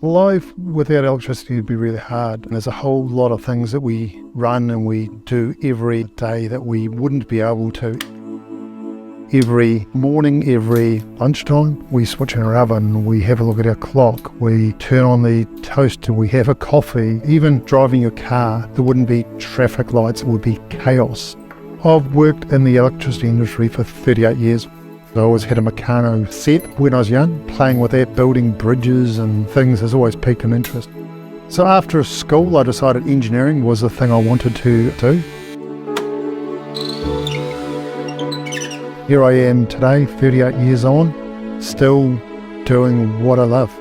Life without electricity would be really hard. There's a whole lot of things that we run and we do every day that we wouldn't be able to. Every morning, every lunchtime, we switch on our oven, we have a look at our clock, we turn on the toaster, we have a coffee. Even driving your car, there wouldn't be traffic lights, it would be chaos. I've worked in the electricity industry for 38 years. I always had a Meccano set when I was young. Playing with that, building bridges and things has always piqued an interest. So after school, I decided engineering was the thing I wanted to do. Here I am today, 38 years on, still doing what I love.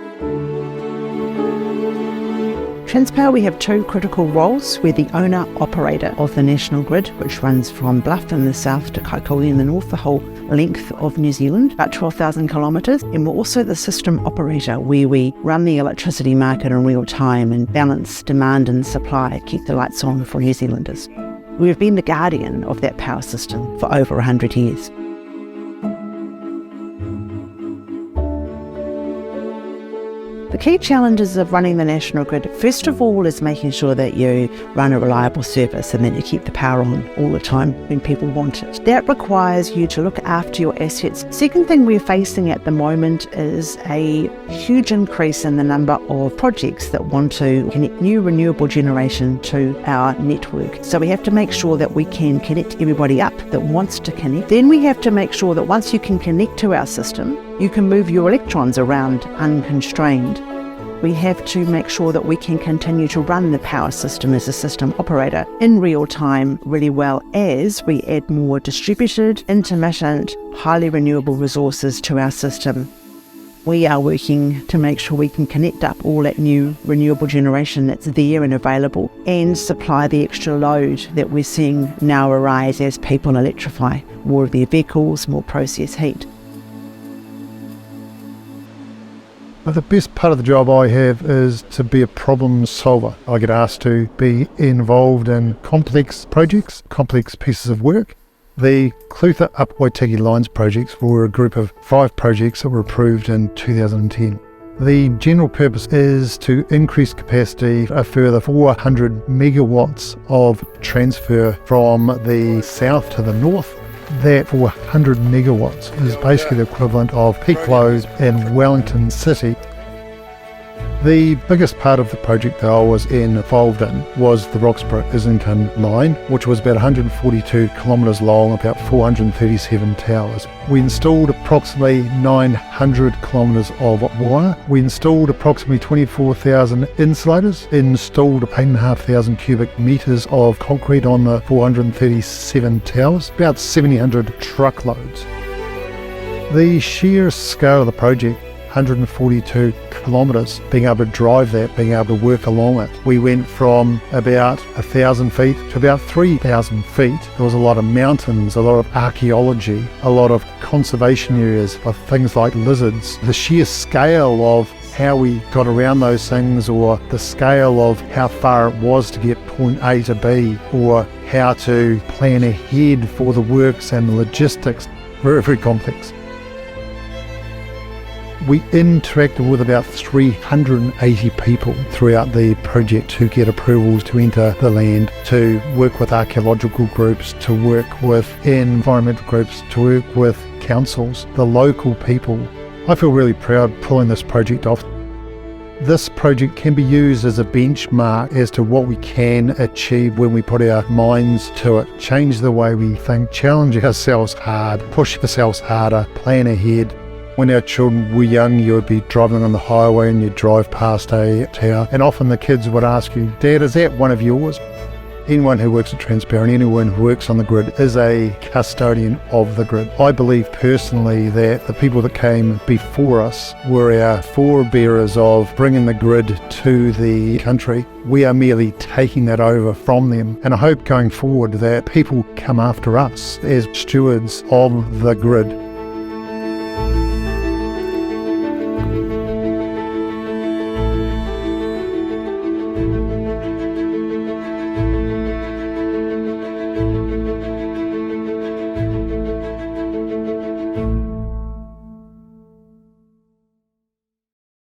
Transpower, we have two critical roles. We're the owner-operator of the national grid, which runs from Bluff in the south to Kaikoura in the north, the whole length of New Zealand, about 12,000 kilometres. And we're also the system operator, where we run the electricity market in real time and balance demand and supply, keep the lights on for New Zealanders. We've been the guardian of that power system for over 100 years. The key challenges of running the national grid, first of all, is making sure that you run a reliable service and that you keep the power on all the time when people want it. That requires you to look after your assets. Second thing we're facing at the moment is a huge increase in the number of projects that want to connect new renewable generation to our network. So we have to make sure that we can connect everybody up that wants to connect. Then we have to make sure that once you can connect to our system, you can move your electrons around unconstrained. We have to make sure that we can continue to run the power system as a system operator in real time really well as we add more distributed, intermittent, highly renewable resources to our system. We are working to make sure we can connect up all that new renewable generation that's there and available and supply the extra load that we're seeing now arise as people electrify more of their vehicles, more process heat. The best part of the job I have is to be a problem solver. I get asked to be involved in complex projects, complex pieces of work. The Clutha Up Waitaki Lines projects were a group of 5 projects that were approved in 2010. The general purpose is to increase capacity a further 400 megawatts of transfer from the south to the north. That 400 megawatts is basically the equivalent of peak load in Wellington City. The biggest part of the project that I was involved in was the Roxburgh-Islington line, which was about 142 kilometres long, about 437 towers. We installed approximately 900 kilometres of wire. We installed approximately 24,000 insulators, installed 8,500 cubic metres of concrete on the 437 towers, about 1,700 truckloads. The sheer scale of the project, 142 kilometres, being able to drive that, being able to work along it. We went from about 1,000 feet to about 3,000 feet. There was a lot of mountains, a lot of archaeology, a lot of conservation areas of things like lizards. The sheer scale of how we got around those things, or the scale of how far it was to get point A to B, or how to plan ahead for the works and the logistics, very, very complex. We interacted with about 380 people throughout the project to get approvals to enter the land, to work with archaeological groups, to work with environmental groups, to work with councils, the local people. I feel really proud pulling this project off. This project can be used as a benchmark as to what we can achieve when we put our minds to it, change the way we think, challenge ourselves hard, push ourselves harder, plan ahead. When our children were young, you would be driving on the highway and you'd drive past a tower, and often the kids would ask you, "Dad, is that one of yours?" Anyone who works at Transpower, anyone who works on the grid is a custodian of the grid. I believe personally that the people that came before us were our forebearers of bringing the grid to the country. We are merely taking that over from them, and I hope going forward that people come after us as stewards of the grid.